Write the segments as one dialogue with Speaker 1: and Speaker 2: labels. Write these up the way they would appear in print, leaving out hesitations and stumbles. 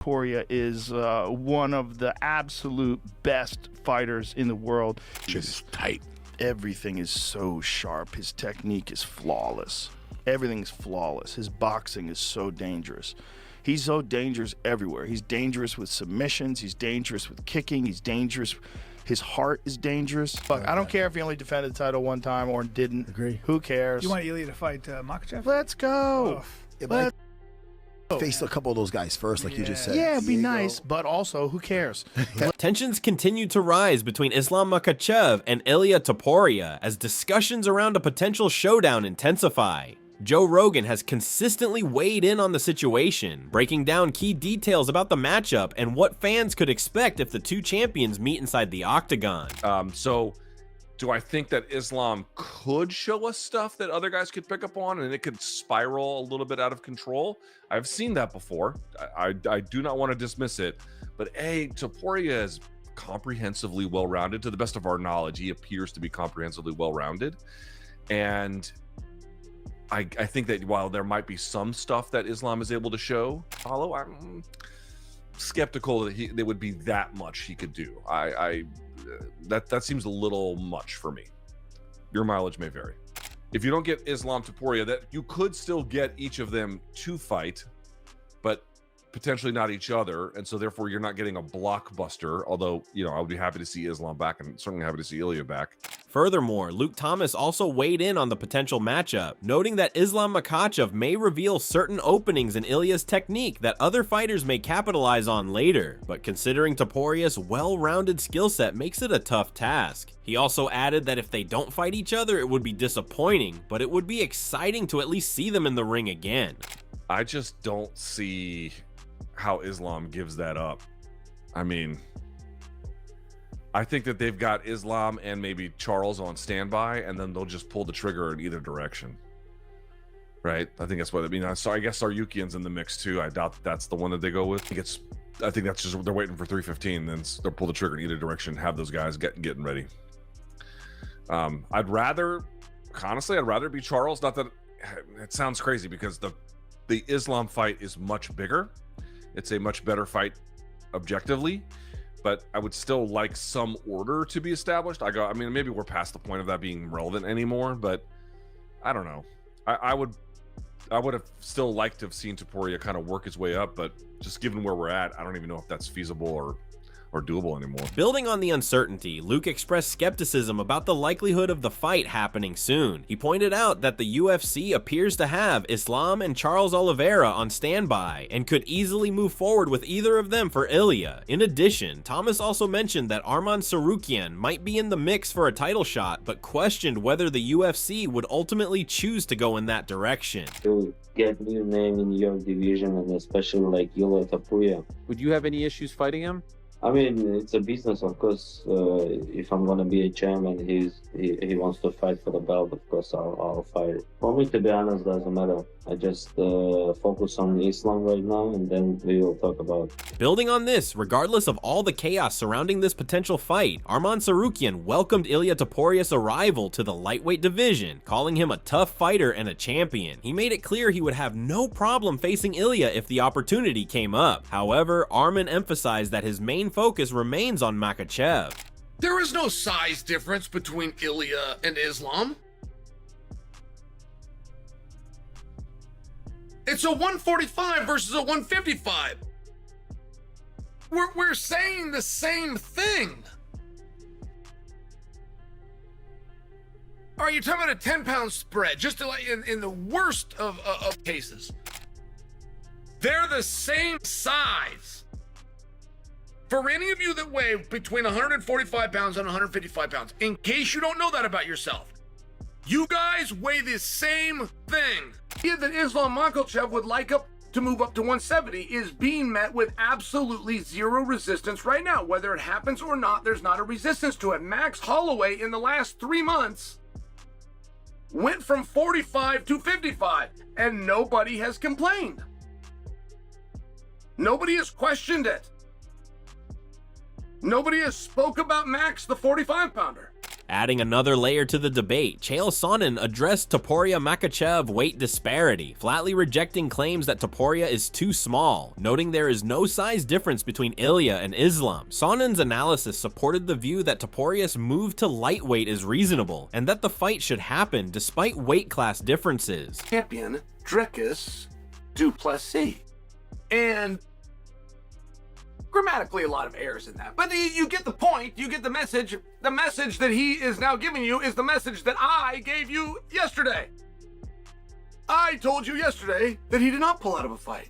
Speaker 1: Topuria is one of the absolute best fighters in the world.
Speaker 2: Just tight.
Speaker 1: Everything is so sharp. His technique is flawless. Everything's flawless. His boxing is so dangerous. He's so dangerous everywhere. He's dangerous with submissions. He's dangerous with kicking. He's dangerous. His heart is dangerous. But I don't care if he only defended the title one time or didn't.
Speaker 3: Agree.
Speaker 1: Who cares?
Speaker 4: You want Ilia to fight Makhachev?
Speaker 1: Let's go.
Speaker 3: Yeah, face a couple of those guys first, like you just said.
Speaker 1: Yeah, it'd be nice, but also, who cares?
Speaker 5: Tensions continue to rise between Islam Makhachev and Ilia Topuria as discussions around a potential showdown intensify. Joe Rogan has consistently weighed in on the situation, breaking down key details about the matchup and what fans could expect if the two champions meet inside the octagon.
Speaker 2: So do I think that Islam could show us stuff that other guys could pick up on and it could spiral a little bit out of control? I've seen that before. I do not want to dismiss it, but Topuria is comprehensively well-rounded. To the best of our knowledge, he appears to be comprehensively well-rounded. And I think that while there might be some stuff that Islam is able to show, I'm skeptical that there would be that much he could do. That seems a little much for me. Your mileage may vary. If you don't get Islam Topuria, that you could still get each of them to fight, but potentially not each other, and so therefore you're not getting a blockbuster. Although, you know, I would be happy to see Islam back and certainly happy to see Ilia back.
Speaker 5: Furthermore, Luke Thomas also weighed in on the potential matchup, noting that Islam Makhachev may reveal certain openings in Ilia's technique that other fighters may capitalize on later, but considering Topuria's well-rounded skill set makes it a tough task. He also added that if they don't fight each other, it would be disappointing, but it would be exciting to at least see them in the ring again.
Speaker 2: I just don't see how Islam gives that up. I mean, I think that they've got Islam and maybe Charles on standby, and then they'll just pull the trigger in either direction. Right? I think that's what I mean. So I guess Saryukian's in the mix too. I doubt that's the one that they go with. I think that's just they're waiting for 315, then they'll pull the trigger in either direction, have those guys getting ready. I'd rather be Charles. Not that it sounds crazy, because the Islam fight is much bigger. It's a much better fight objectively, but I would still like some order to be established. I mean, maybe we're past the point of that being relevant anymore, but I don't know. I would have still liked to have seen Topuria kind of work his way up, but just given where we're at, I don't even know if that's feasible or doable anymore.
Speaker 5: Building on the uncertainty, Luke expressed skepticism about the likelihood of the fight happening soon. He pointed out that the UFC appears to have Islam and Charles Oliveira on standby and could easily move forward with either of them for Ilia. In addition, Thomas also mentioned that Arman Tsarukyan might be in the mix for a title shot, but questioned whether the UFC would ultimately choose to go in that direction.
Speaker 6: To get new name in your division, and especially like Ilia Topuria.
Speaker 7: Would you have any issues fighting him?
Speaker 6: I mean, it's a business, of course. If I'm gonna be a chairman, he wants to fight for the belt, of course I'll fight. For me, to be honest, doesn't matter. I just focus on Islam right now, and then we will talk about it.
Speaker 5: Building on this, regardless of all the chaos surrounding this potential fight, Arman Tsarukyan welcomed Ilia Topuria's arrival to the lightweight division, calling him a tough fighter and a champion. He made it clear he would have no problem facing Ilia if the opportunity came up. However, Arman emphasized that his main focus remains on Makhachev.
Speaker 8: There is no size difference between Ilia and Islam. It's a 145 versus a 155. We're saying the same thing. All right, you're talking about a 10-pound spread, just like in the worst of cases. They're the same size. For any of you that weigh between 145 pounds and 155 pounds, in case you don't know that about yourself, you guys weigh the same thing. That Islam Makhachev would like to move up to 170 is being met with absolutely zero resistance right now. Whether it happens or not, there's not a resistance to it. Max Holloway in the last 3 months went from 45 to 55, and nobody has complained. Nobody has questioned it. Nobody has spoke about Max, the 45-pounder.
Speaker 5: Adding another layer to the debate, Chael Sonnen addressed Topuria-Makhachev weight disparity, flatly rejecting claims that Topuria is too small, noting there is no size difference between Ilia and Islam. Sonnen's analysis supported the view that Topuria's move to lightweight is reasonable, and that the fight should happen despite weight class differences.
Speaker 8: Champion Dricus Duplessis. And grammatically a lot of errors in that. But you get the point, you get the message. The message that he is now giving you is the message that I gave you yesterday. I told you yesterday that he did not pull out of a fight.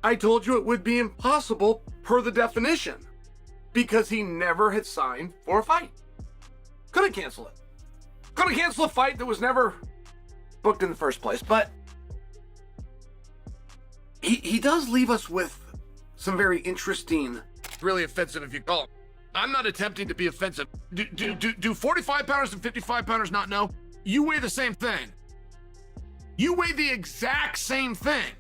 Speaker 8: I told you it would be impossible per the definition because he never had signed for a fight. Couldn't cancel it. Couldn't cancel a fight that was never booked in the first place. But he does leave us with some very interesting, really offensive if you call it. I'm not attempting to be offensive. Do 45 pounders and 55 pounders not know? You weigh the same thing. You weigh the exact same thing.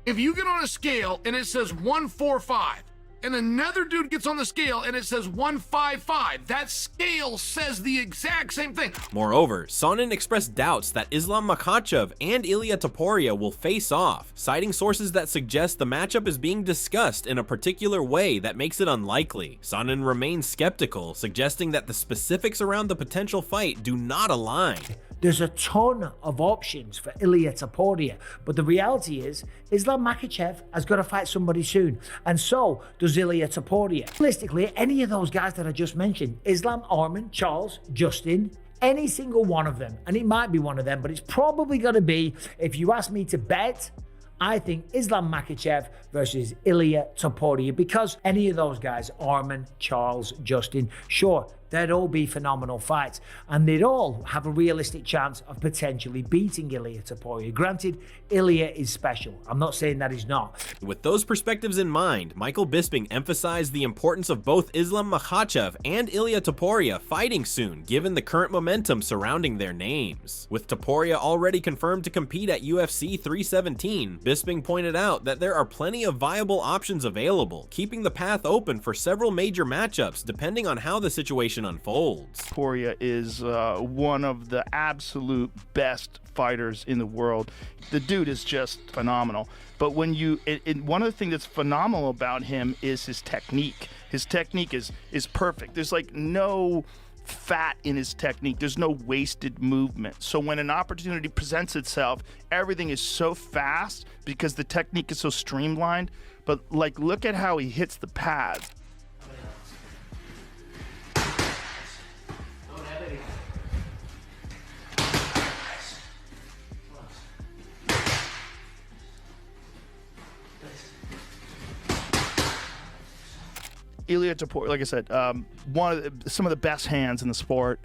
Speaker 8: If you get on a scale and it says 145, and another dude gets on the scale and it says 155, that scale says the exact same thing.
Speaker 5: Moreover, Sonnen expressed doubts that Islam Makhachev and Ilia Topuria will face off, citing sources that suggest the matchup is being discussed in a particular way that makes it unlikely. Sonnen remains skeptical, suggesting that the specifics around the potential fight do not align.
Speaker 9: There's a ton of options for Ilia Topuria, but the reality is Islam Makhachev has got to fight somebody soon, and so does Ilia Topuria. Realistically, any of those guys that I just mentioned, Islam, Arman, Charles, Justin, any single one of them, and it might be one of them, but it's probably going to be, if you ask me to bet, I think Islam Makhachev versus Ilia Topuria, because any of those guys, Arman, Charles, Justin, sure, they'd all be phenomenal fights, and they'd all have a realistic chance of potentially beating Ilia Topuria. Granted, Ilia is special. I'm not saying that he's not.
Speaker 5: With those perspectives in mind, Michael Bisping emphasized the importance of both Islam Makhachev and Ilia Topuria fighting soon, given the current momentum surrounding their names. With Topuria already confirmed to compete at UFC 317, Bisping pointed out that there are plenty of viable options available, keeping the path open for several major matchups depending on how the situation unfolds.
Speaker 1: Topuria is one of the absolute best fighters in the world. The dude is just phenomenal. But when one of the things that's phenomenal about him is his technique. His technique is perfect. There's like no fat in his technique. There's no wasted movement. So when an opportunity presents itself, everything is so fast because the technique is so streamlined. But like, look at how he hits the pads. Ilia Topuria, like I said, some of the best hands in the sport,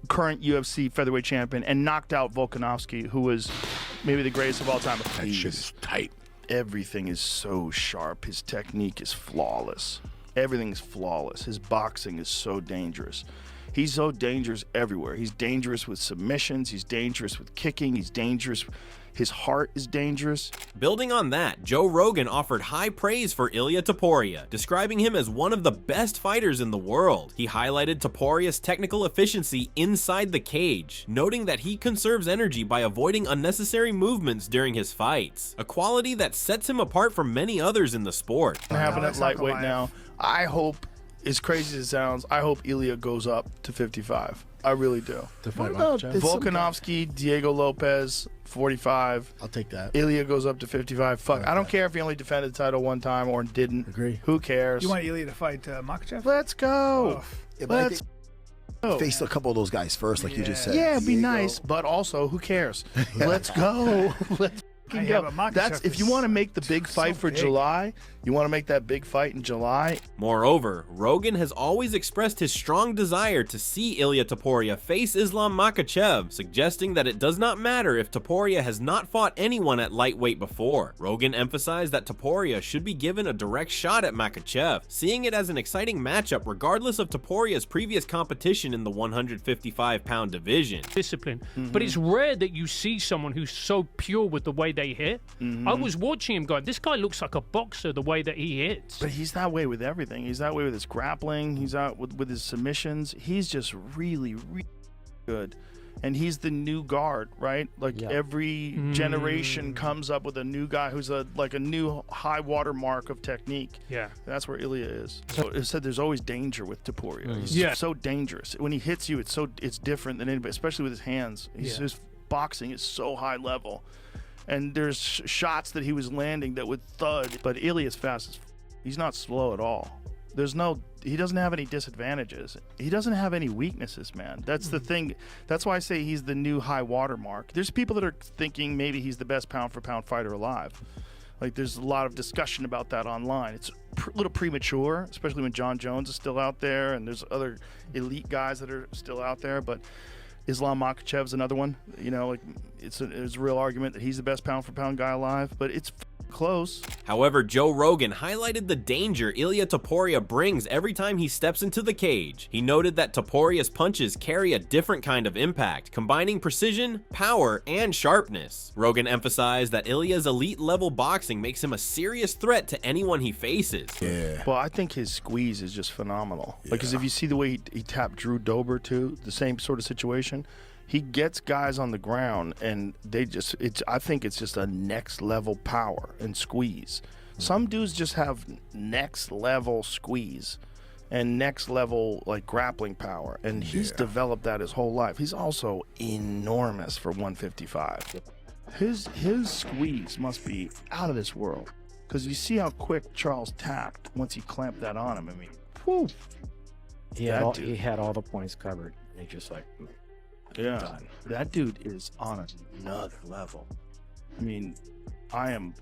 Speaker 1: current UFC featherweight champion, and knocked out Volkanovski, who was maybe the greatest of all time.
Speaker 3: That shit is tight.
Speaker 1: Everything is so sharp. His technique is flawless. Everything's flawless. His boxing is so dangerous. He's so dangerous everywhere. He's dangerous with submissions. He's dangerous with kicking. He's dangerous. His heart is dangerous.
Speaker 5: Building on that, Joe Rogan offered high praise for Ilia Topuria, describing him as one of the best fighters in the world. He highlighted Topuria's technical efficiency inside the cage, noting that he conserves energy by avoiding unnecessary movements during his fights, a quality that sets him apart from many others in the sport.
Speaker 1: Happening at lightweight now. I hope, as crazy as it sounds, I hope Ilia goes up to 55. I really do.
Speaker 3: What about
Speaker 1: Volkanovski, Diego Lopez, 45.
Speaker 3: I'll take that.
Speaker 1: Ilia goes up to 55. Fuck, I don't care if he only defended the title one time or didn't.
Speaker 3: Agree.
Speaker 1: Who cares?
Speaker 4: You want Ilia to fight Makhachev?
Speaker 1: Let's go.
Speaker 4: Oh.
Speaker 3: Yeah, but I
Speaker 1: Let's
Speaker 3: think face a couple of those guys first, like you just said.
Speaker 1: Yeah, it'd be
Speaker 3: Diego.
Speaker 1: nice, but also, who cares? Let's go. Let's fucking
Speaker 4: Yeah,
Speaker 1: go.
Speaker 4: but Makhachev
Speaker 1: That's if you
Speaker 4: is
Speaker 1: want to make the big fight for
Speaker 4: big.
Speaker 1: July. You want to make that big fight in July.
Speaker 5: Moreover, Rogan has always expressed his strong desire to see Ilia Topuria face Islam Makhachev, suggesting that it does not matter if Topuria has not fought anyone at lightweight before. Rogan emphasized that Topuria should be given a direct shot at Makhachev, seeing it as an exciting matchup regardless of Topuria's previous competition in the 155-pound division.
Speaker 10: Discipline. But it's rare that you see someone who's so pure with the way they hit.
Speaker 1: Mm-hmm.
Speaker 10: I was watching him going, this guy looks like a boxer the way that he hits.
Speaker 1: But he's that way with everything. He's that way with his grappling. He's out with his submissions. He's just really, really good. And he's the new guard, right? Like every generation comes up with a new guy who's like a new high water mark of technique.
Speaker 10: Yeah.
Speaker 1: That's where Ilia is. So it said there's always danger with Topuria. He's so dangerous. When he hits you, it's different than anybody, especially with his hands. His boxing is so high level. And there's shots that he was landing that would thud. But Ilia's fast as he's not slow at all. He doesn't have any disadvantages. He doesn't have any weaknesses, man. That's the thing. That's why I say he's the new high water mark. There's people that are thinking maybe he's the best pound for pound fighter alive. Like there's a lot of discussion about that online. It's a little premature, especially when John Jones is still out there and there's other elite guys that are still out there. But Islam Makhachev's another one. You know, like it's a real argument that he's the best pound for pound guy alive, but it's close.
Speaker 5: However, Joe Rogan highlighted the danger Ilia Topuria brings every time he steps into the cage. He noted that Topuria's punches carry a different kind of impact, combining precision, power, and sharpness. Rogan emphasized that Ilia's elite-level boxing makes him a serious threat to anyone he faces.
Speaker 3: Yeah.
Speaker 1: Well, I think his squeeze is just phenomenal. Like, because if you see the way he tapped Drew Dober too, the same sort of situation. He gets guys on the ground, and I think it's just a next level power and squeeze. Some dudes just have next level squeeze and next level like grappling power, and he's developed that his whole life. He's also enormous for 155. His squeeze must be out of this world, because you see how quick Charles tapped once he clamped that on him. I mean, whew.
Speaker 11: He had all the points covered. He just like. Done.
Speaker 1: That dude is on another level. I mean,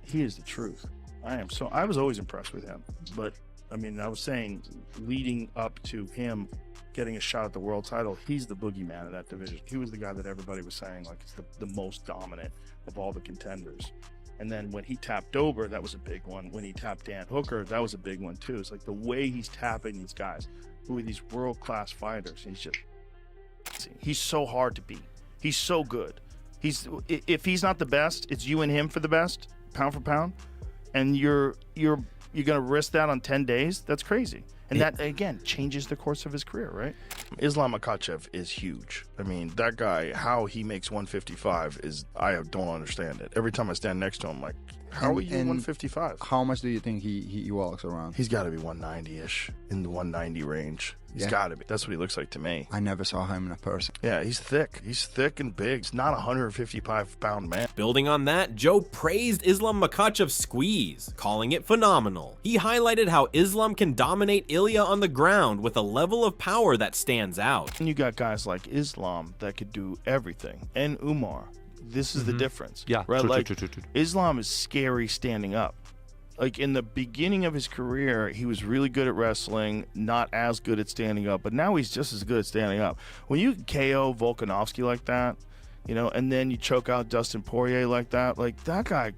Speaker 1: he is the truth. I was always impressed with him, but I mean, I was saying leading up to him getting a shot at the world title, he's the boogeyman of that division. He was the guy that everybody was saying like is the most dominant of all the contenders. And then when he tapped Dober, that was a big one. When he tapped Dan Hooker, that was a big one too. It's like the way he's tapping these guys who are these world-class fighters. He's so hard to beat. He's so good. If he's not the best, it's you and him for the best, pound for pound, and you're gonna risk that on 10 days. That's crazy. And that again changes the course of his career, right? Islam Makhachev is huge. I mean, that guy, how he makes 155 I don't understand it. Every time I stand next to him, like, how are you 155?
Speaker 12: How much do you think he walks around?
Speaker 1: He's got to be 190-ish, in the 190 range. He's got to be. That's what he looks like to me.
Speaker 12: I never saw him in person.
Speaker 1: Yeah, he's thick. He's thick and big. He's not a 155-pound man.
Speaker 5: Building on that, Joe praised Islam Makhachev's squeeze, calling it phenomenal. He highlighted how Islam can dominate Ilia on the ground with a level of power that stands out.
Speaker 1: And you got guys like Islam that could do everything, and Umar. This is the difference.
Speaker 7: Yeah,
Speaker 1: right.
Speaker 7: true,
Speaker 1: Like
Speaker 7: true.
Speaker 1: Islam is scary standing up. Like in the beginning of his career, he was really good at wrestling, not as good at standing up, but now he's just as good at standing up. When you KO Volkanovski like that, you know, and then you choke out Dustin Poirier like that guy,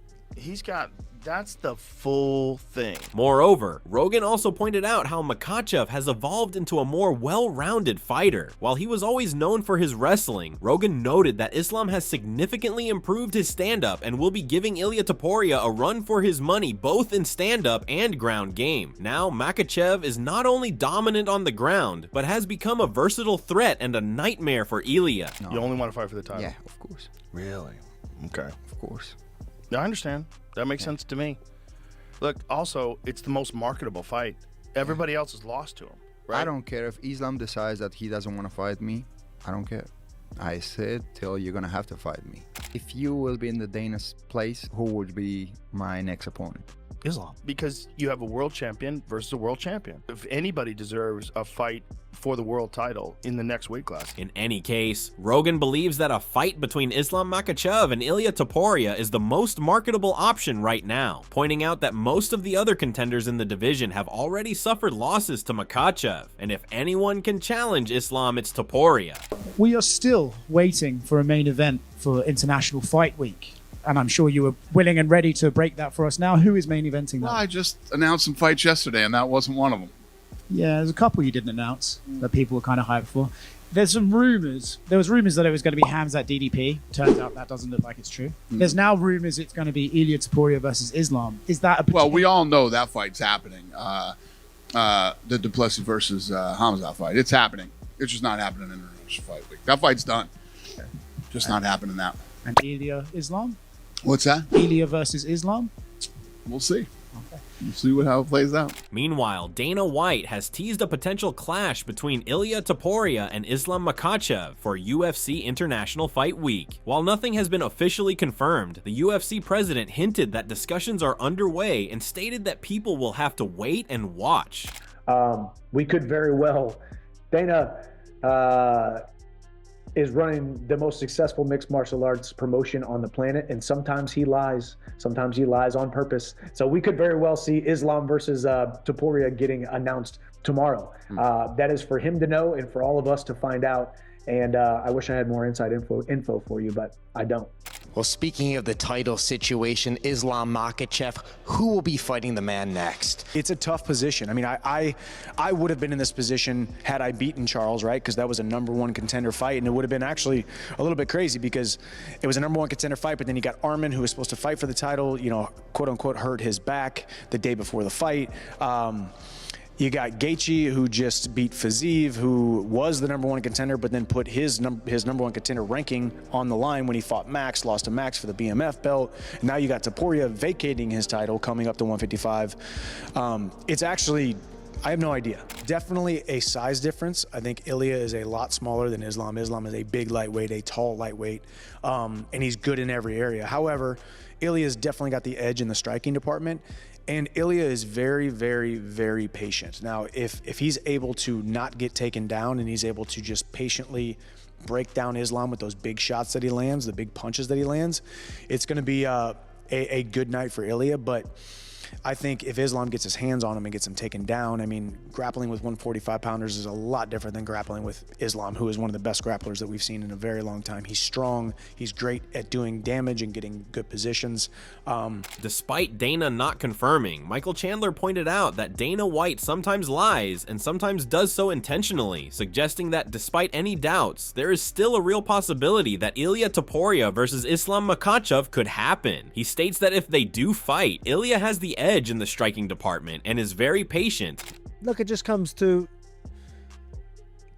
Speaker 1: that's the full thing.
Speaker 5: Moreover, Rogan also pointed out how Makhachev has evolved into a more well-rounded fighter. While he was always known for his wrestling, Rogan noted that Islam has significantly improved his stand-up and will be giving Ilia Topuria a run for his money both in stand-up and ground game. Now, Makhachev is not only dominant on the ground, but has become a versatile threat and a nightmare for Ilia.
Speaker 1: You only want to fight for the title?
Speaker 12: Yeah, of course.
Speaker 1: Really? Okay.
Speaker 12: Of course.
Speaker 1: I understand. That makes sense to me. Look, also, it's the most marketable fight. Everybody else is lost to him, right?
Speaker 12: I don't care if Islam decides that he doesn't want to fight me. I don't care. I said till you're going to have to fight me. If you will be in the Dana's place, who would be my next opponent?
Speaker 1: Islam. Because you have a world champion versus a world champion. If anybody deserves a fight for the world title in the next weight class.
Speaker 5: In any case, Rogan believes that a fight between Islam Makhachev and Ilia Topuria is the most marketable option right now, pointing out that most of the other contenders in the division have already suffered losses to Makhachev, and if anyone can challenge Islam, it's Topuria.
Speaker 4: We are still waiting for a main event for International Fight Week. And I'm sure you were willing and ready to break that for us now. Who is main eventing that?
Speaker 13: Well, I just announced some fights yesterday, and that wasn't one of them.
Speaker 4: Yeah, there's a couple you didn't announce that people were kind of hyped for. There's some rumors. There was rumors that it was going to be Hamzat DDP. Turns out that doesn't look like it's true. There's now rumors it's going to be Ilia Topuria versus Islam. Is that a
Speaker 13: Well, we all know that fight's happening. The Duplessis versus Hamzat fight. It's happening. It's just not happening in International Fight Week. That fight's done. Just not happening now.
Speaker 4: And Ilia Islam?
Speaker 13: What's that?
Speaker 4: Ilia versus Islam?
Speaker 13: We'll see. We'll see how it plays out.
Speaker 5: Meanwhile, Dana White has teased a potential clash between Ilia Topuria and Islam Makhachev for UFC International Fight Week. While nothing has been officially confirmed, the UFC president hinted that discussions are underway and stated that people will have to wait and watch.
Speaker 14: We could very well. Dana is running the most successful mixed martial arts promotion on the planet, and sometimes he lies. Sometimes he lies on purpose. So we could very well see Islam versus Topuria getting announced tomorrow. That is for him to know and for all of us to find out. And I wish I had more inside info for you, but I don't.
Speaker 15: Well, speaking of the title situation, Islam Makhachev, who will be fighting the man next?
Speaker 16: It's a tough position. I mean, I would have been in this position had I beaten Charles, right? Because that was a #1 contender fight, and it would have been actually a little bit crazy because it was a #1 contender fight, but then you got Arman, who was supposed to fight for the title, you know, quote unquote, hurt his back the day before the fight. You got Gaethje, who just beat Fiziev, who was the #1 contender, but then put his #1 contender ranking on the line when he fought Max, lost to Max for the BMF belt. Now you got Topuria vacating his title, coming up to 155. It's actually, I have no idea. Definitely a size difference. I think Ilia is a lot smaller than Islam. Islam is a big lightweight, a tall lightweight, and he's good in every area. However, Ilia's definitely got the edge in the striking department. And Ilia is very, very, very patient. Now, if he's able to not get taken down and he's able to just patiently break down Islam with those big shots that he lands, the big punches that he lands, it's going to be a good night for Ilia. But I think if Islam gets his hands on him and gets him taken down, I mean, grappling with 145-pounders is a lot different than grappling with Islam, who is one of the best grapplers that we've seen in a very long time. He's strong. He's great at doing damage and getting good positions.
Speaker 5: Despite Dana not confirming, Michael Chandler pointed out that Dana White sometimes lies and sometimes does so intentionally, suggesting that despite any doubts, there is still a real possibility that Ilia Topuria versus Islam Makhachev could happen. He states that if they do fight, Ilia has the edge in the striking department and is very patient.
Speaker 17: Look, it just comes to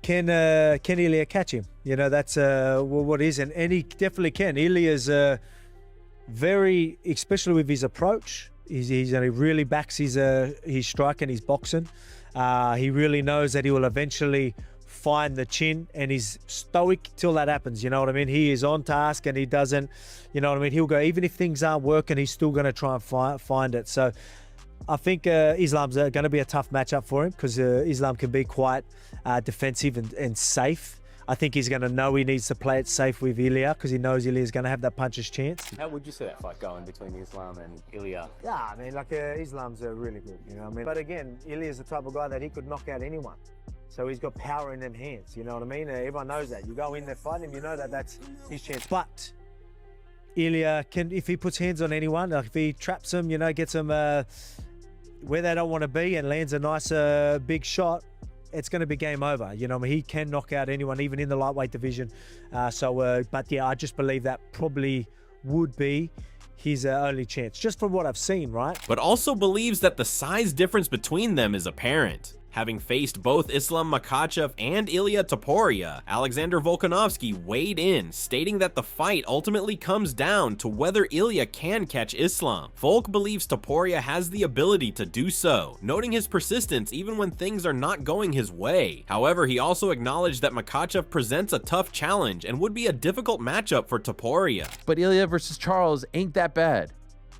Speaker 17: can Ilia catch him? You know, that's what is, and he definitely can. Ilia's very, especially with his approach. He really backs his strike and his boxing. He really knows that he will eventually find the chin, and he's stoic till that happens. You know what I mean? He is on task, and he doesn't, you know what I mean? He'll go, even if things aren't working, he's still going to try and find it. So I think Islam's going to be a tough matchup for him because Islam can be quite defensive and safe. I think he's going to know he needs to play it safe with Ilia because he knows Ilia's going to have that puncher's chance.
Speaker 11: How would you see that fight going between Islam and Ilia?
Speaker 17: Yeah, I mean, like Islam's really good, you know what I mean? But again, Ilia's the type of guy that he could knock out anyone. So he's got power in them hands, you know what I mean? Everyone knows that. You go in there fighting him, you know that that's his chance. But Ilia can, if he puts hands on anyone, like if he traps them, you know, gets them where they don't want to be and lands a nice big shot, it's going to be game over. You know, I mean, he can knock out anyone, even in the lightweight division. But yeah, I just believe that probably would be his only chance, just from what I've seen, right?
Speaker 5: But also believes that the size difference between them is apparent. Having faced both Islam Makhachev and Ilia Topuria, Alexander Volkanovski weighed in, stating that the fight ultimately comes down to whether Ilia can catch Islam. Volk believes Topuria has the ability to do so, noting his persistence even when things are not going his way. However, he also acknowledged that Makhachev presents a tough challenge and would be a difficult matchup for Topuria.
Speaker 18: But Ilia versus Charles ain't that bad.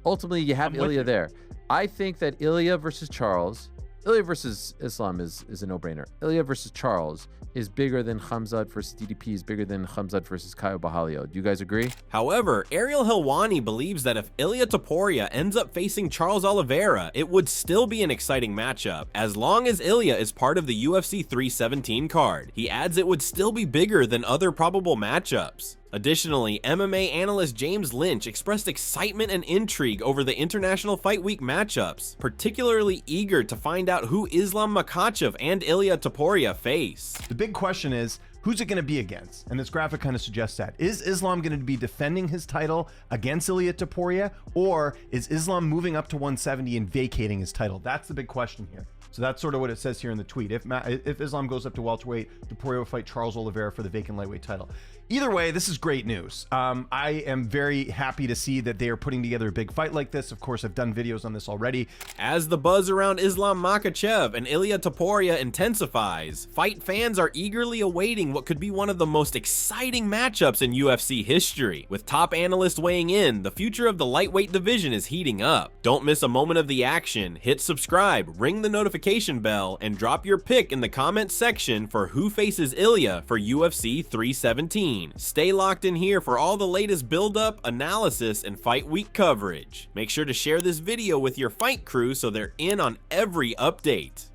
Speaker 18: Ultimately, you have Ilia there. I think that Ilia versus Charles, Ilia versus Islam is a no-brainer. Ilia versus Charles is bigger than Khamzat versus DDP, is bigger than Khamzat versus Caio Borralho. Do you guys agree?
Speaker 5: However, Ariel Helwani believes that if Ilia Topuria ends up facing Charles Oliveira, it would still be an exciting matchup, as long as Ilia is part of the UFC 317 card. He adds it would still be bigger than other probable matchups. Additionally, MMA analyst James Lynch expressed excitement and intrigue over the International Fight Week matchups, particularly eager to find out who Islam Makhachev and Ilia Topuria face.
Speaker 19: The big question is, Who's it going to be against? And this graphic kind of suggests that. Is Islam going to be defending his title against Ilia Topuria, or is Islam moving up to 170 and vacating his title? That's the big question here. So that's sort of what it says here in the tweet. If Islam goes up to welterweight, Topuria will fight Charles Oliveira for the vacant lightweight title. Either way, this is great news. I am very happy to see that they are putting together a big fight like this. Of course, I've done videos on this already.
Speaker 5: As the buzz around Islam Makhachev and Ilia Topuria intensifies, fight fans are eagerly awaiting what could be one of the most exciting matchups in UFC history. With top analysts weighing in, the future of the lightweight division is heating up. Don't miss a moment of the action. Hit subscribe, ring the notification bell, and drop your pick in the comments section for who faces Ilia for UFC 317. Stay locked in here for all the latest build-up, analysis, and fight week coverage. Make sure to share this video with your fight crew so they're in on every update.